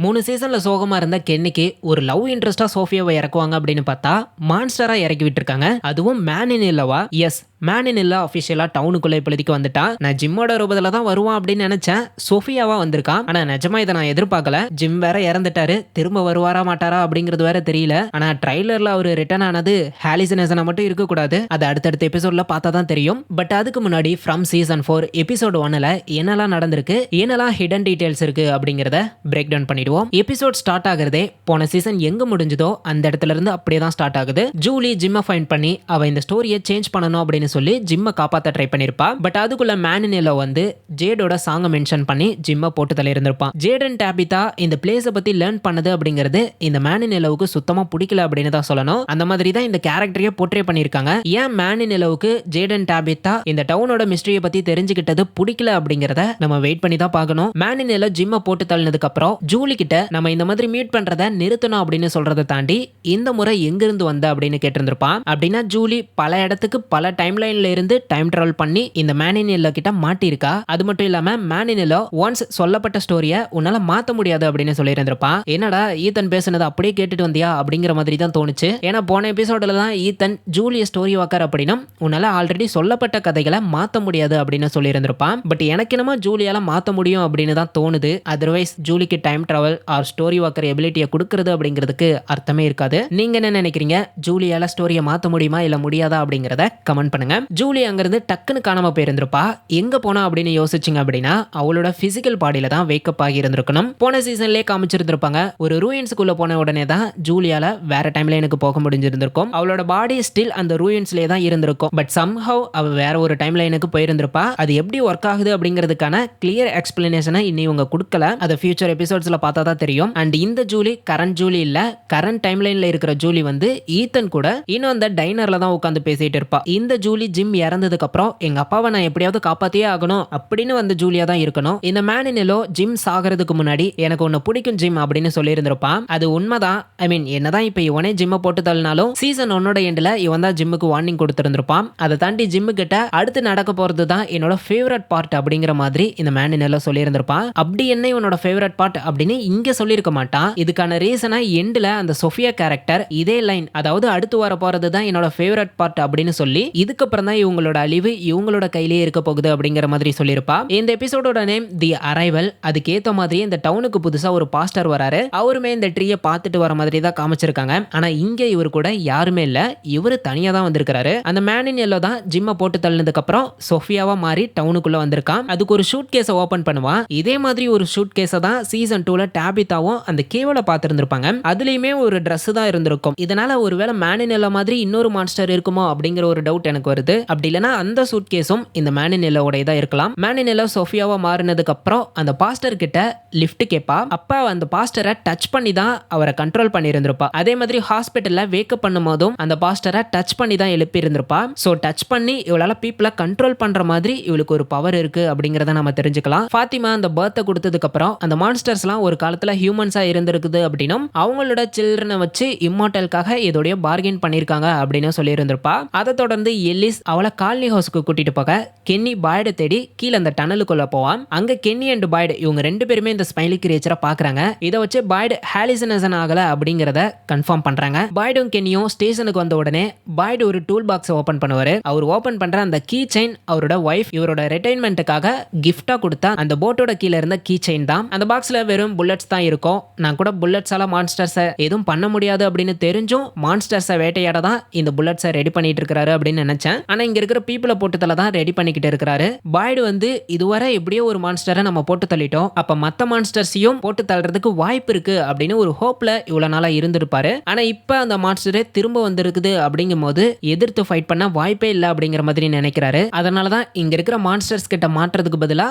3 சீசன்ல சோகமா இருந்த கென்னிக்கு ஒரு லவ் இன்ட்ரெஸ்டா சோஃபியாவை இறக்குவாங்க அப்படின்னு பார்த்தா மான்ஸ்டரா இறக்கி விட்டுருக்காங்க. அதுவும் மேன் இன் இல்லவா? எஸ், மேன் இன் இல்ல அபிஷியலா டவுனுக்குள்ள இப்போதைக்கு வந்துட்டா. நான் ஜிம்மோட ரூபத்துல தான் வருவான் அப்படின்னு நினைச்சேன். சோஃபியாவா வந்திருக்கான். ஆனா நிஜமா இதை நான் எதிர்பார்க்கல. ஜிம் வேற இறந்துட்டாரு, திரும்ப வருவாரா மாட்டாரா அப்படிங்கிறது வேற தெரியல. ஆனா ட்ரைலர்ல அவரு ரிட்டர்ன் ஆனது ஹாலிசினேஷனா மட்டும் இருக்கக்கூடாது, அது அடுத்தடுத்த எபிசோட்ல பார்த்தா தான் தெரியும். பட் அதுக்கு முன்னாடி ஃப்ரம் சீசன் 4 எபிசோட் 1ல என்னெல்லாம் நடந்திருக்கு, என்னெல்லாம் ஹிடன் டீடைல்ஸ் இருக்கு அப்படிங்கறத பிரேக் டவுன் பண்ணிடுவோம். எபிசோட் ஸ்டார்ட் ஆகுறதே போன சீசன் எங்க முடிஞ்சதோ அந்த இடத்துல இருந்து அப்படியே தான் ஸ்டார்ட் ஆகுது. ஜூலி ஜிம்மை ஃபைண்ட் பண்ணி அவ இந்த ஸ்டோரியை சேஞ்ச் பண்ணணும் அப்படின்னு சொல்லி ஜிம்மை காப்பாத்த ட்ரை பண்ணிருப்பா. பட் அதுக்குள்ள மேனினேலோ வந்து ஜேடோட சாங்க மென்ஷன் பண்ணி ஜிம்மை போட்டு தலை இருந்திருப்பான். ஜேட் அண்ட் டாபிதா இந்த பிளேஸை பத்தி லேர்ன் பண்ணது அப்படிங்கிறது இந்த மேனினேலோவுக்கு சுத்தமா பிடிக்கல அப்படின்னு தான் சொல்லணும். அந்த மாதிரி தான் இந்த கேரக்டரையே போர்ட்ரே பண்ணிருக்காங்க. ஏன் மேனினேலோவுக்கு ஜேட் அண்ட் டாபிதா இந்த டவுனோட மிஸ்டரியை பத்தி தெரிஞ்சுக்கிட்டது பிடிக்கல அப்படிங்கறத நம்ம வெயிட் பண்ணி தான் பார்க்கணும். மேனினேலோ ஜிம்மை போட்டு தள்ளினதுக்கு அப்புறம் ஜூலி கிட்ட நம்ம இந்த மாதிரி மீட் பண்றத நிறுத்தணும் அப்படின்னு சொல்றதை தாண்டி இந்த முறை எங்கிருந்து வந்த அப்படின்னு கேட்டிருந்திருப்பான். அப்படின்னா ஜூலி பல இடத்துக்கு பல டைம் லைன்ல இருந்து டைம் டிராவல் பண்ணி இந்த மேனினேலோ கிட்ட மாட்டிருக்கா. அது மட்டும் இல்லாம மேனினேலோ ஒன்ஸ் சொல்லப்பட்ட ஸ்டோரியை உன்னால மாத்த முடியாது அப்படின்னு சொல்லியிருந்திருப்பான். என்னடா ஈத்தன் பேசுனது அப்படியே கேட்டுட்டு வந்தியா அப்படிங்கிற மாதிரி தான் தோணுச்சு. ஏன்னா போன எபிசோட்ல தான் ஈத்தன் ஜூலிய ஸ்டோரி வாக்கர் அப்படின்னா உன்னால ஆல்ரெடி சொல்லப்பட்ட கதைகளை மாத்த முடியாது அப்படின்னு சொல்லியிருந்திருப்பான். பட் எனக்கு என்னமோ ஜூலியால மாத்த முடியும் அப்படின்னு தான் தோணுது. அதர்வைஸ் ஜூலிக்கு time travel or story walker எபிலிட்டியை கொடுக்கறது அப்படிங்கிறதுக்கு அர்த்தமே இருக்காது. நீங்க என்ன நினைக்கிறீங்க? ஜூலியால ஸ்டோரியை மாத்த முடியுமா இல்ல முடியாதா அப்படிங்கறத கமெண்ட் பண்ணுங்க. ஜூலி அங்கிருந்து டக்குன்னு காணாம போயிருந்திருப்பா. எங்க போனா அப்படின்னு யோசிச்சிங்க அப்படின்னா அவளோட பிசிக்கல் பாடியில தான் வேக்கப் ஆகி இருந்திருக்கணும். போன சீசன்லயே காமிச்சிருந்திருப்பாங்க. ஒரு ரூயின்ஸ்குள்ள போன உடனே தான் ஜூலியால வேற டைம்ல எனக்கு போக முடிஞ்சிருந்திருக்கும். அவளோட பாடி ஸ்டில் அந்த ரூயின்ஸ்லயே தான் இருந்திருக்கும். பட் சம்ஹவ் அவ வேற ஒரு டைம்ல எனக்கு போயிருந்திருப்பா. அது எப்படி ஒர்க் ஆகுது அப்படிங்கிறதுக்கான கிளியர் எக்ஸ்பிளனேஷனை இன்னி இவங்க கொடுக்கல. அதை ஃபியூச்சர் எபிசோட்ஸ்ல பார்த்தா தான் தெரியும். அண்ட் இந்த ஜூலி கரண்ட் ஜூலி இல்ல, கரண்ட் டைம் லைன்ல இருக்கிற ஜூலி வந்து ஈத்தன் கூட இன்னும் அந்த டைனர்ல தான் உட்காந்து பேசிட்டு இருப்பா. இந்த ஜூலி ஜிம் இறந்ததுக்கு அப்புறம் எங்க அப்பாவை நான் எப்படியாவது காப்பாத்தியே ஆகணும் அப்படின்னு வந்து ஜூலியா தான் இருக்கணும். இந்த மேனினேலோ ஜிம் சாகிறதுக்கு முன்னாடி எனக்கு ஒன்னு பிடிக்கும் ஜிம் அப்படின்னு சொல்லி இருந்திருப்பான். அது உண்மைதான். ஐ மீன் என்னதான் இப்ப இவனே ஜிம்மை போட்டு தள்ளினாலும் சீசன் 1 எண்ட்ல இவன் தான் ஜிம்முக்கு வார்னிங் கொடுத்திருந்திருப்பான். அதை தாண்டி ஜிம்மு கிட்ட அடுத்து நடக்க போறது தான் என்னோட ஃபேவரட் பார்ட் அப்படிங்கிற மாதிரி இந்த மேனினேலோ சொல்லி இருந்திருப்பான். அப்படி என்ன இவனோட ஃபேவரட் பார்ட் அப்படின்னு இங்க சொல்லியிருக்க மாட்டான். இதுக்கான ரீசனா எண்ட்ல அந்த சோஃபியா கேரக்டர் இதே லைன், அதாவது அடுத்து வர போறது தான் என்னோட ஃபேவரட் பார்ட் அப்படின்னு சொல்லி இதுக்கப்புறம் தான் இவங்களோட அழிவு இவங்களோட கையிலேயே இருக்க போகுது அப்படிங்கிற மாதிரி சொல்லியிருப்பா. இந்த எபிசோடோட நேம் தி அரைவல். அதுக்கேற்ற மாதிரி இந்த டவுனுக்கு புதுசா ஒரு பாஸ்டர் வராரு. அவருமே இந்த ட்ரீயை பார்த்துட்டு வர மாதிரி தான் காமிச்சிருக்காங்க. ஆனா இங்க இவர் கூட யாருமே இல்ல, இவரு தனியா தான் வந்திருக்காரு. அந்த மேனின் எல்லோ தான் ஜிம்மை போட்டு தள்ளினதுக்கு அப்புறம் சோஃபியாவா மாறி டவுனுக்குள்ள வந்திருக்கான். அதுக்கு ஒரு ஷூட் கேஸை ஓபன் பண்ணுவான். இதே மாதிரி ஒரு ஷூட் கேஸை தான் சீசன் 2ல டாபிதாவும் அந்த கேவல பார்த்திருந்திருப்பாங்க. அதுலயுமே ஒரு Dress தான் இருந்திருக்கும். இதனால ஒருவேளை மேனினெல்லோ மாதிரி இன்னொரு மான்ஸ்டர் இருக்குமோ அப்படிங்கிற ஒரு டவுட் எனக்கு வருது. அப்படி இல்லைன்னா அந்த சூட் கேஸும் இந்த மேனினெல்லோட தான் இருக்கலாம். மேனினெல்லோ சோஃபியாவா மாறினதுக்கு அப்புறம் அந்த பாஸ்டர் கிட்ட லிஃப்ட் கேப்பா. அப்ப அந்த பாஸ்டரை டச் பண்ணி தான் அவரை கண்ட்ரோல் பண்ணி இருந்திருப்பா. அதே மாதிரி ஹாஸ்பிட்டல்ல வேக்கப் பண்ணும் போதும் அந்த பாஸ்டரை டச் பண்ணி தான் எழுப்பி இருந்திருப்பா. சோ டச் பண்ணி இவளால பீப்புளை கண்ட்ரோல் பண்ற மாதிரி இவளுக்கு ஒரு பவர் இருக்கு அப்படிங்கறத நம்ம தெரிஞ்சுக்கலாம். ஃபாத்திமா அந்த பர்த்தை கொடுத்ததுக்கு அப்புறம் அந்த மான்ஸ்டர்ஸ்லாம் ஒரு காலத்துல ஹியூமன்ஸா இருந்திருக்குது அப்படின்னும் அவங்களோட சில்ட்ரனை வச்சு இம்மார்டலுக்காக இதோடைய பார்கெயின் பண்ணிருக்காங்க அப்படின்னு சொல்லி இருந்திருப்பா. அதை தொடர்ந்து எல்லிஸ் அவளை காலனி ஹவுஸ்க்கு கூட்டிட்டு போக கென்னி பாய்டை தேடி கீழே அந்த டனலுக்குள்ள போவான். அங்க கென்னி அண்ட் பாய்டு இவங்க ரெண்டு பேருமே இந்த ஸ்மைலி கிரியேச்சரை பாக்குறாங்க. இதை வச்சு பாய்டு ஹாலிசினேஷன் ஆகல அப்படிங்கறத கன்ஃபார்ம் பண்றாங்க. பாய்டும் கென்னியும் ஸ்டேஷனுக்கு வந்த உடனே பாய்டு ஒரு டூல் பாக்ஸ் ஓபன் பண்ணுவாரு. அவர் ஓபன் பண்ற அந்த கீ செயின் அவரோட வைஃப் இவரோட ரிட்டைன்மெண்ட்டுக்காக கிஃப்டா கொடுத்தா அந்த போட்டோட கீழே இருந்த கீ செயின் தான். அந்த பாக்ஸ்ல வெறும் புல்லட்ஸ் தான் இருக்கும். நான் கூட புல்லட்ஸால மான்ஸ்டர்ஸை எதுவும் பண்ண முடியாது அப்படின்னு தெரிஞ்சும் மான்ஸ்டர்ஸை வேட்டையாட தான் இந்த புல்லட்ஸை ரெடி பண்ணிட்டு இருக்காரு அப்படின்னு நினைச்சேன். ஆனா இங்க இருக்கிற பீப்புளை போட்டு தள்ள தான் ரெடி பண்ணிக்கிட்டு இருக்காரு. பாய்டு வந்து இதுவரை எப்படியோ ஒரு மான்ஸ்டரை நம்ம போட்டு தள்ளிட்டோம், அப்ப மத்த மான்ஸ்டர்ஸையும் போட்டு தள்ளுறதுக்கு வாய்ப்பு இருக்கு அப்படின்னு ஒரு ஹோப்ல இவ்வளவு நாளா இருந்திருப்பாரு. ஆனா இப்ப அந்த மான்ஸ்டரே திரும்ப வந்திருக்குது அப்படிங்கும் போது எதிர்த்து ஃபைட் பண்ண வாய்ப்பே இல்லை அப்படிங்கிற மாதிரி நினைக்கிறாரு. அதனாலதான் இங்க இருக்கிற மான்ஸ்டர்ஸ் கிட்ட மாற்றதுக்கு பதிலா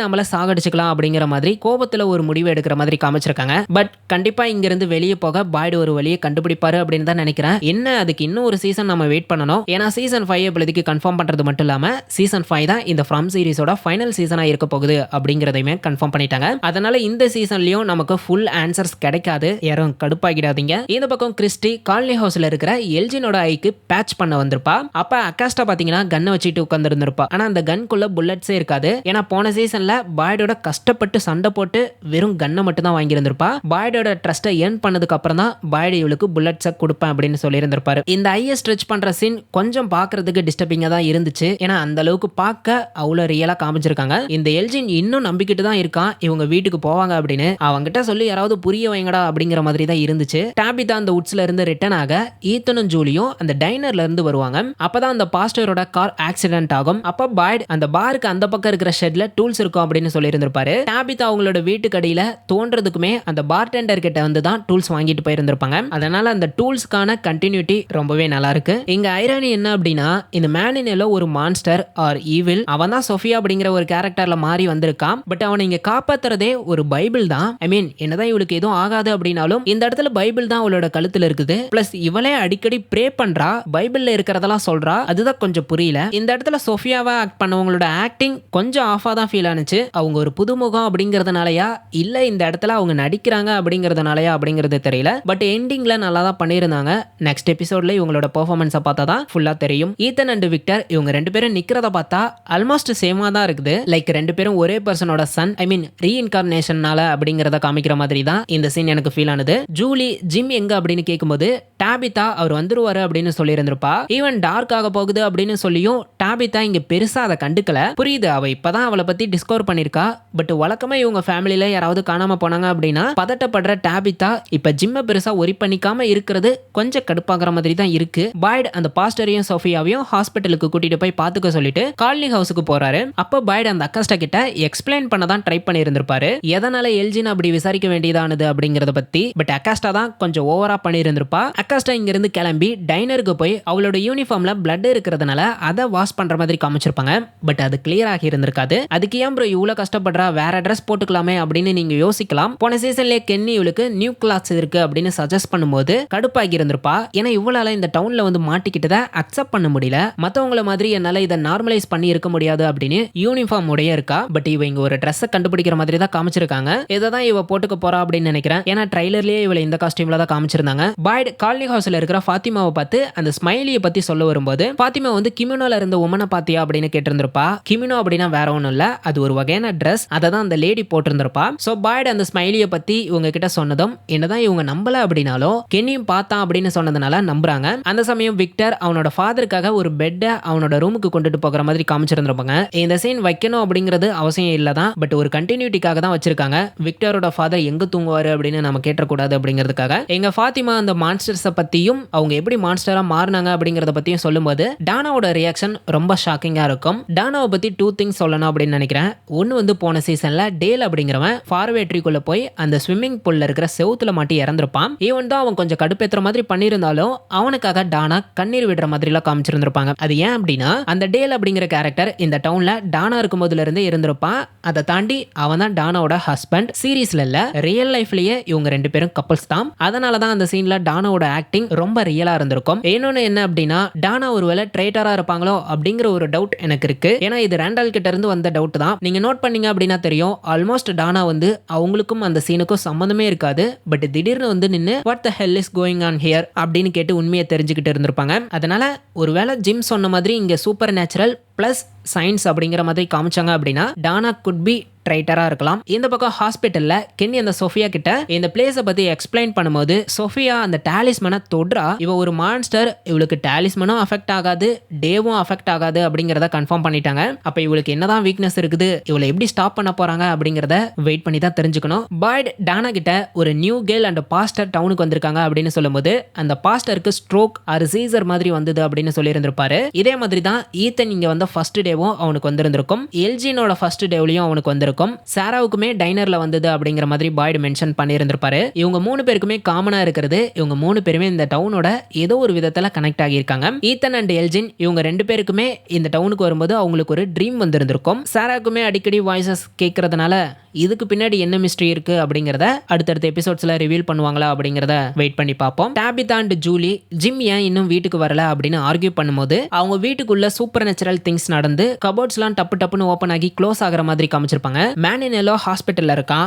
நம்மள சாகடிச்சுக்கலாம் அப்படிங்கிற மாதிரி கோபத்துல ஒரு முடிவு எடுக்கிற மாதிரி காமிச்சிருக்காங்க. பட் கண்டிப்பா இங்க இருந்து வெளியே போக பாய்டு ஒரு வழியை கண்டுபிடிப்பாரு அப்படின்னு தான் நினைக்கிறேன். என்ன அதுக்கு இன்னும் ஒரு சீசன் நம்ம வெயிட் பண்ணணும். ஏன்னா சீசன் 5 இப்போதைக்கு கன்ஃபார்ம் பண்றது மட்டும் இல்லாம சீசன் 5 தான் இந்த ஃப்ரம் சீரிஸோட ஃபைனல் சீசனா இருக்க போகுது அப்படிங்கறதையுமே கன்ஃபார்ம் பண்ணிட்டாங்க. அதனால இந்த சீசன்லயும் நமக்கு ஃபுல் ஆன்சர்ஸ் கிடைக்காது, யாரும் கடுப்பாகிடாதீங்க. இந்த பக்கம் கிறிஸ்டி காலனி ஹவுஸ்ல இருக்கிற எல்ஜினோட ஐக்கு பேட்ச் பண்ண வந்திருப்பா. அப்ப அக்காஸ்டா பாத்தீங்கன்னா கன்னை வச்சுட்டு உட்கார்ந்திருந்திருப்பா. ஆனா அந்த கன்குள்ள புல்லட்ஸே இருக்காது. ஏன்னா போன சீசன்ல பாய்டோட கஷ்டப்பட்டு சண்டை போட்டு வெறும் கன்னை மட்டும் தான் வாங்கியிருந்திருப்பா. பாய்டோட ட்ரஸ்ட்டை ஏர்ன் பண்ணதுக்கு அப்புறம் தான் பாய்டு இவளுக்கு புல்லட்ஸை கொடுப்பேன் அப்படின்னு சொல்லியிருந்திருப்பாரு. இந்த ஐயை ஸ்ட்ரெச் பண்ற சீன் கொஞ்சம் பாக்குறதுக்கு டிஸ்டர்பிங்கா தான் இருந்துச்சு. ஏன்னா அந்த அளவுக்கு பார்க்க அவ்வளவு ரியலா காமிச்சிருக்காங்க. இந்த எல்ஜின் இன்னும் நம்பிக்கிட்டு தான் இருக்கான் இவங்க வீட்டுக்கு போவாங்க அப்படின்னு. அவங்கிட்ட சொல்லி யாராவது புரிய வைங்கடா அப்படிங்கிற மாதிரி தான் இருந்துச்சு. டாபிதா அந்த உட்ஸ்ல இருந்து ரிட்டர்ன் ஆக ஈத்தனும் ஜூலியும் அந்த டைனர்ல இருந்து வருவாங்க. அப்பதான் அந்த பாஸ்டரோட கார் ஆக்சிடென்ட் ஆகும். அப்ப பாய்டு அந்த பாருக்கு அந்த பக்கம் இருக்கிற ஷெட்ல டூல்ஸ் இருக்கும் அப்படின்னு சொல்லி இருந்திருப்பாரு. டாபிதா அவங்களோட வீட்டுக்கு அடியில தோன்றதுக்குமே அந்த பார்டெண்டர் கிட்ட வந்து தான் டூல்ஸ் வாங்கிட்டு போயிருந்திருப்பாங்க. அதனால அந்த டூல்ஸ்க்கான கண்டினியூட்டி ரொம்பவே நல்லா இருக்கு. இங்க ஐரானி என்ன அப்படின்னா இந்த மேனினேல ஒரு மான்ஸ்டர் ஆர் ஈவில் அவன் தான் சோஃபியா அப்படிங்கிற ஒரு கேரக்டர்ல மாறி வந்திருக்கான். பட் அவனை இங்க காப்பாத்துறதே ஒரு பைபிள் தான். ஐ மீன் என்னதான் இவளுக்கு எதுவும் ஆகாது அப்படின்னாலும் இந்த இடத்துல பைபிள் தான் அவளோட கழுத்துல இருக்குது. பிளஸ் இவளே அடிக்கடி ப்ரே பண்றா, பைபிள்ல இருக்கிறதெல்லாம் சொல்றா. அதுதான் கொஞ்சம் புரியல. இந்த இடத்துல சோஃபியாவா ஆக்ட் பண்ணவங்களோட ஆக்டிங் கொஞ்சம் ஆஃபா தான் ஃபீல் ஆனிச்சு. அவங்க ஒரு புதுமுகம் அப்படிங்கறதுனாலயா இல்ல இந்த இடத்துல அவங்க நடிக்கிறாங்க அப்படிங்கறதுனாலயா அப்படிங்கிறது தெரியல. பட் எண்டிங்ல நல்லா தான் பண்ணியிருந்தாங்க. நெக்ஸ்ட் எபிசோட்ல இவங்களோட பெர்ஃபார்மன்ஸை பார்த்தா தான் ஃபுல்லா தெரியும். ஈத்தன் அண்ட் விக்டர் இவங்க ரெண்டு பேரும் நிக்கிறத பார்த்தா ஆல்மோஸ்ட் சேமா தான் இருக்குது. லைக் ரெண்டு பேரும் ஒரே பர்சனோட சன், ஐ மீன் ரீஇன்கார்னேஷனால அப்படிங்கறத காமிக்கிற மாதிரி தான் இந்த சீன் எனக்கு ஃபீல் ஆனது. ஜூலி ஜிம் எங்க அப்படின்னு கேட்கும்போது டாபிதா அவர் வந்துருவாரு அப்படின்னு சொல்லி இருந்திருப்பா. ஈவன் டார்க் ஆக போகுது அப்படின்னு சொல்லியும் டாபிதா இங்க பெருசா அதை கண்டுக்கல. புரியுது, அவ இப்பதான் அவளை பத்தி டிஸ்கவர் பண்ணிருக்கா. பட் வழக்கமா இவங்க ஃபேமிலியில யாராவது காணாம போனாங்க அப்படின்னா பதட்டப்படுற டாபிதா இப்ப ஜிம்ம பெருசா ஒரி பண்ணிக்காம இருக்கிறது கொஞ்சம் கடுப்பாகிற மாதிரி தான் இருக்கு. பாய்டு அந்த பாஸ்டரையும் சோஃபியாவையும் ஹாஸ்பிட்டலுக்கு கூட்டிட்டு போய் பாத்துக்க சொல்லிட்டு காலனி ஹவுஸுக்கு போறாரு. அப்ப பாய்டு அந்த அக்காஸ்டா கிட்ட எக்ஸ்பிளைன் பண்ண தான் ட்ரை பண்ணி இருந்திருப்பாரு, எதனால எல்ஜின் அப்படி விசாரிக்க வேண்டியதானது அப்படிங்கறத பத்தி. பட் அக்காஸ்டா தான் கொஞ்சம் ஓவரா பண்ணி இருந்திருப்பா. அக்காஸ்டா இங்க இருந்து கிளம்பி டைனருக்கு போய் அவளோட யூனிஃபார்ம்ல பிளட் இருக்கிறதுனால அதை வாஷ் பண்ற மாதிரி காமிச்சிருப்பாங்க. பட் அது கிளியர் ஆகி இருந்திருக்காது. அதுக்கு ஏன் ப்ரோ இவ்வளவு கஷ்டப்படுறா, வேற ட்ரெஸ் போட்டுக்கலாமே அப்படின்னு நீங்க யோசிக்கலாம். போன சீசன்ல கென்னி இவளுக்கு நியூ கிளாத்ஸ் இருக்கு அப்படின்னு சஜஸ்ட் பண்ணும்போது கடுப்பாகி இருந்திருப்பா. ஏன்னா இவளால இந்த டவுன்ல வந்து மாட்டிக்கிட்டதை அக்செப்ட் பண்ண முடியல. மத்தவங்கள மாதிரி என்னால இதை நார்மலைஸ் பண்ணி இருக்க முடியாது அப்படின்னு யூனிஃபார்ம் உடைய இருக்கா. பட் இவ இங்க ஒரு ட்ரெஸ் கண்டுபிடிக்கிற மாதிரி தான் காமிச்சிருக்காங்க. இதை தான் இவ போட்டுக்க போறா அப்படின்னு நினைக்கிறேன். ஏன்னா ட்ரைலர்லயே இவளை இந்த காஸ்டியூம்ல தான் காமிச்சிருந்தாங்க. பாய்டு காலனி ஹவுஸ்ல இருக்கிற ஃபாத்திமாவை பார்த்து அந்த ஸ்மைலியை பத்தி சொல்ல வரும்போது ஃபாத்திமா வந்து கிமினோல இருந்த உமனை பாத்தியா அப்படின்னு கேட்டிருந்திருப்பா. கிமினோ அப்படின்னா வேற ஒண்ணும் இல்ல, அது ஒரு வகையான ட்ரெஸ். அதை தான் அந்த லேடி போட்டிருந்திருப்பா. சோ பாய்டு அந்த ஸ்மைலியை பத்தி இவங்க கிட்ட சொன்னதும் என்னதான் இவங்க நம்பல அப்படின்னாலும் கென்னியும் பார்த்தான் அப்படின்னு சொன்னதுனால நம்புறாங்க. அந்த சமயம் விக்டர் அவனோட ஃபாதருக்காக ஒரு பெட்டை அவனோட ரூமுக்கு கொண்டுட்டு போகிற மாதிரி காமிச்சிருந்திருப்பாங்க. இந்த சீன் வைக்கணும் அப்படிங்கிறது அவசியம் இல்லதான், பட் ஒரு கண்டினியூட்டிக்காக தான் வச்சிருக்காங்க. விக்டரோட ஃபாதர் எங்க தூங்குவாரு அப்படின்னு நம்ம கேட்டக்கூடாது அப்படிங்கிறதுக்காக. எங்க ஃபாத்திமா அந்த மான்ஸ்டர்ஸை பத்தியும் அவங்க எப்படி மான்ஸ்டரா மாறினாங்க அப்படிங்கறத பத்தியும் சொல்லும்போது டானாவோட ரியாக்ஷன் ரொம்ப ஷாக்கிங்கா இருக்கும். டானாவை பத்தி 2 திங்ஸ் சொல்லணும் அப்படின்னு நினைக்கிறேன். ஒன்னு வந்து போன சீசன்ல டேல் அப்படிங்கிறவன் ஃபார்வேட்ரிக்குள்ள போய் அந்த ஸ்விம்மிங் பூல்ல இருக்கிற செவுத்துல மாட்டி இறந்திருப்பான். ஈவன் தான் அவன் கொஞ்சம் கடுப்பேத்துற மாதிரி பண்ணியிருந்தாலும் அவனுக்காக டானா கண்ணீர் விடுற மாதிரி எல்லாம் காமிச்சிருந்திருப்பாங்க. அது ஏன் அப்படின்னா அந்த டேல் அப்படிங்கிற கேரக்டர் இந்த டவுன்ல டானா இருக்கும் போதுல இருந்தே இருந்திருப்பான். அதை தாண்டி அவன் தான் டானாவோட ஹஸ்பண்ட். சீரீஸ்ல இல்ல, ரியல் லைஃப்லயே இவங்க ரெண்டு பேரும் கப்பல்ஸ் தான். அதனாலதான் அந்த சீன்ல டானாவோட ஆக்டிங் ரொம்ப ரியலா இருந்திருக்கும். இன்னொன்னு என்ன அப்படின்னா டானா ஒருவேளை ட்ரைட்டரா இருப்பாங்களோ அப்படிங்கிற ஒரு டவுட் எனக்கு இருக்கு. ஏன்னா இது ரேண்டல் கிட்ட இருந்து வந்த டவுட் தான். நீங்க நோட் பண்ணீங்க அப்படின்னா தெரியும், ஆல்மோஸ்ட் டானா வந்து அவங்களுக்கும் அந்த சீனுக்கும் சம்பந்தமே இருக்காது. பட் திடீர்னு வந்து நின்னு what the hell is going on here அப்படின்னு கேட்டு உண்மையை தெரிஞ்சுக்கிட்டு இருந்திருப்பாங்க. அதனால ஒருவேளை ஜிம் சொன்ன மாதிரி இங்க சூப்பர் நேச்சுரல் பிளஸ் சயின்ஸ் அப்படிங்கிற மாதிரி காமிச்சாங்க அப்படின்னா டானா குட் பி ட்ரைட்டரா இருக்கலாம். இந்த பக்கம் ஹாஸ்பிட்டல்ல கென்னி அந்த சோஃபியா கிட்ட இந்த பிளேஸை பத்தி எக்ஸ்பிளைன் பண்ணும்போது சோஃபியா அந்த டாலிஸ்மனை தொடுறா. இவ ஒரு மான்ஸ்டர், இவளுக்கு டாலிஸ்மனும் அஃபெக்ட் ஆகாது, டேவும் அஃபெக்ட் ஆகாது அப்படிங்கறத கன்ஃபார்ம் பண்ணிட்டாங்க. அப்ப இவளுக்கு என்னதான் வீக்னஸ் இருக்குது, இவளை எப்படி ஸ்டாப் பண்ண போறாங்க அப்படிங்கறத வெயிட் பண்ணி தான் தெரிஞ்சுக்கணும். பாய்டு டானா கிட்ட ஒரு நியூ கேர்ள் அண்ட் பாஸ்டர் டவுனுக்கு வந்திருக்காங்க அப்படின்னு சொல்லும்போது அந்த பாஸ்டருக்கு ஸ்ட்ரோக் ஆர் சீசர் மாதிரி வந்தது அப்படின்னு சொல்லி இருந்திருப்பாரு. இதே மாதிரி தான் ஈத்தன் இங்க வந்த ஃபர்ஸ்ட் டேவும் அவனுக்கு வந்திருந்திருக்கும். எல்ஜினோட ஃபர்ஸ்ட் டேவ்லயும் அவனுக்கு வந்திருக்கும். சாராவுக்குமே டைனர்ல வந்தது அப்படிங்கிற மாதிரி பாய்டு மென்ஷன் பண்ணியிருந்திருப்பாரு. இவங்க 3 பேருக்குமே காமனா இருக்கிறது, இவங்க 3 பேருமே இந்த டவுனோட ஏதோ ஒரு விதத்துல கனெக்ட் ஆகியிருக்காங்க. ஈத்தன் அண்ட் எல்ஜின் இவங்க 2 பேருக்குமே இந்த டவுனுக்கு வரும்போது அவங்களுக்கு ஒரு ட்ரீம் வந்திருந்திருக்கும். சாராவுக்குமே அடிக்கடி வாய்ஸஸ் கேட்கறதுனால இதுக்கு பின்னாடி என்ன மிஸ்ட்ரி இருக்கு அப்படிங்கறத அடுத்தடுத்த எபிசோட்ஸ்ல ரிவீல் பண்ணுவாங்களா அப்படிங்கறத வெயிட் பண்ணி பார்ப்போம். டாபிதா அண்ட் ஜூலி ஜிம் ஏன் இன்னும் வீட்டுக்கு வரல அப்படின்னு ஆர்கியூ பண்ணும்போது அவங்க வீட்டுக்குள்ள சூப்பர் நேச்சுரல் திங்ஸ் நடந்து கபோர்ட்ஸ்லாம் டப்பு டப்புன்னு ஓப்பன் ஆகி க்ளோஸ் ஆகிற மாதிரி காமிச்சிருப்பாங்க. மேனினெல்லோ ஹாஸ்பிட்டல்ல இருக்கா.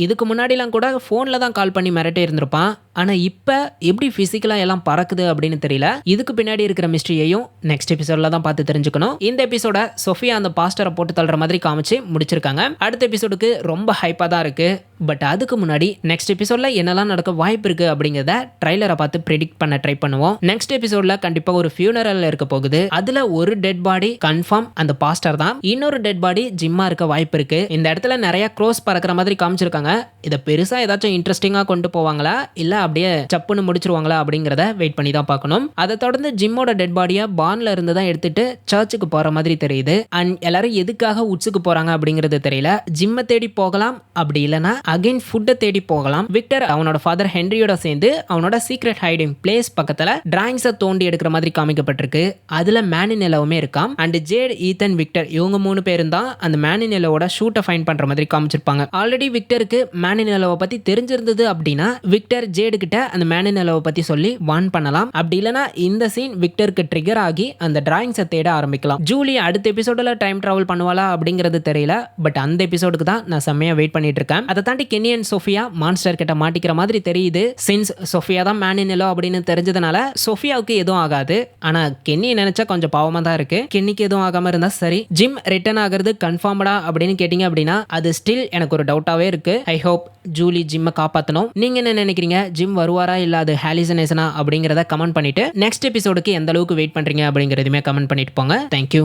இதுக்கு முன்னாடிலாம் கூட போன்ல தான் கால் பண்ணி மிரட்டி இருந்திருப்பான். ஆனா இப்ப எப்படி பிசிக்கலா எல்லாம் பறக்குது அப்படின்னு தெரியல. இதுக்கு பின்னாடி இருக்கிற மிஸ்ட்ரியையும் நெக்ஸ்ட் எபிசோட்ல தான் பார்த்து தெரிஞ்சுக்கணும். இந்த எபிசோட சோஃபியா அந்த பாஸ்டரை போட்டு தள்ளுற மாதிரி காமிச்சு முடிச்சிருக்காங்க. அடுத்த எபிசோடுக்கு ரொம்ப ஹைப்பா தான் இருக்கு. பட் அதுக்கு முன்னாடி நெக்ஸ்ட் எபிசோட்ல என்னெல்லாம் நடக்க வாய்ப்பு இருக்கு அப்படிங்கறத ட்ரைலரை பார்த்து ப்ரெடிக்ட் பண்ண ட்ரை பண்ணுவோம். நெக்ஸ்ட் எபிசோட்ல கண்டிப்பா ஒரு ஃபியூனரல் இருக்க போகுது. அதுல ஒரு டெட் பாடி கன்ஃபார்ம் அந்த பாஸ்டர் தான். இன்னொரு டெட் பாடி ஜிம்மா இருக்க வாய்ப்பு இருக்கு. இந்த இடத்துல நிறைய க்ரோஸ் பறக்கிற மாதிரி காமிச்சிருக்காங்க. இதை பெருசா ஏதாச்சும் இன்ட்ரெஸ்டிங்கா கொண்டு போவாங்களா இல்ல அப்படியே சப்புன்னு முடிச்சிருவாங்களா அப்படிங்கறத வெயிட் பண்ணி தான் பார்க்கணும். அதை தொடர்ந்து ஜிம்மோட டெட் பாடியை பார்ன்ல இருந்து தான் எடுத்துட்டு சர்ச்சுக்கு போற மாதிரி தெரியுது. அண்ட் எல்லாரும் எதுக்காக உட்ஸுக்கு போறாங்க அப்படிங்கிறது தெரியல. ஜிம்மை தேடி போகலாம், அப்படி இல்லைன்னா அகைன் ஃபுட்டை தேடி போகலாம். விக்டர் அவனோட ஃபாதர் ஹென்ரியோட சேர்ந்து அவனோட சீக்ரெட் ஹைடிங் பிளேஸ் பக்கத்துல டிராயிங்ஸை தோண்டி எடுக்கிற மாதிரி காமிக்கப்பட்டிருக்கு. அதுல மேனினெல்லோவுமே இருக்காம். அண்ட் ஜேட், ஈத்தன், விக்டர் இவங்க 3 பேரும் தான் அந்த மேனினெல்லோவோட ஷூட்டை ஃபைண்ட் பண்ற மாதிரி காமிச்சிருப்பாங்க. ஆல்ரெடி விக்டருக்கு மேனினெல்லோவை பத்தி தெரிஞ்சிருந்தது அப்படின்னா விக்டர் ஜேடு கிட்ட அந்த மேனினெல்லோவை பத்தி சொல்லி வார்ன் பண்ணலாம். அப்படி இல்லைன்னா இந்த சீன் விக்டருக்கு ட்ரிகர் ஆகி அந்த டிராயிங்ஸை தேட ஆரம்பிக்கலாம். ஜூலி அடுத்த எபிசோட்ல டைம் டிராவல் பண்ணுவாளா அப்படிங்கிறது தெரியல. பட் அந்த எபிசோடுக்கு தான் நான் செம்மையா வெயிட் பண்ணிட்டு இருக்கேன். அதை தாண்டி கென்னி அண்ட் சோஃபியா மான்ஸ்டர் கிட்ட மாட்டிக்கிற மாதிரி தெரியுது. சின்ஸ் சோஃபியா தான் மேனினெல்லோ அப்படின்னு தெரிஞ்சதுனால சோஃபியாவுக்கு எதுவும் ஆகாது. ஆனா கென்னி நினைச்சா கொஞ்சம் பாவமா தான் இருக்கு. கென்னிக்கு எதுவும் ஆகாம இருந்தா சரி. ஜிம் ரிட்டர்ன் ஆகிறது கன்ஃபார்ம்டா அப்படின்னு கேட்டீங்க அப்படின்னா அது ஸ்டில் எனக்கு ஒரு டவுட்டாவே இருக்கு. ஐ ஹோப் ஜூலி ஜிம்மை காப்பாற்றணும். நீங்க என்ன நினைக்கிறீங்க? ஜிம் வருவாரா இல்ல அது ஹாலிசனேஷனா அப்படிங்கறத கமெண்ட் பண்ணிட்டு நெக்ஸ்ட் எபிசோடுக்கு எந்த அளவுக்கு வெயிட் பண்றீங்க அப்படிங்கறதுமே கமெண்ட் பண்ணிட்டு போங்க. தேங்க்யூ.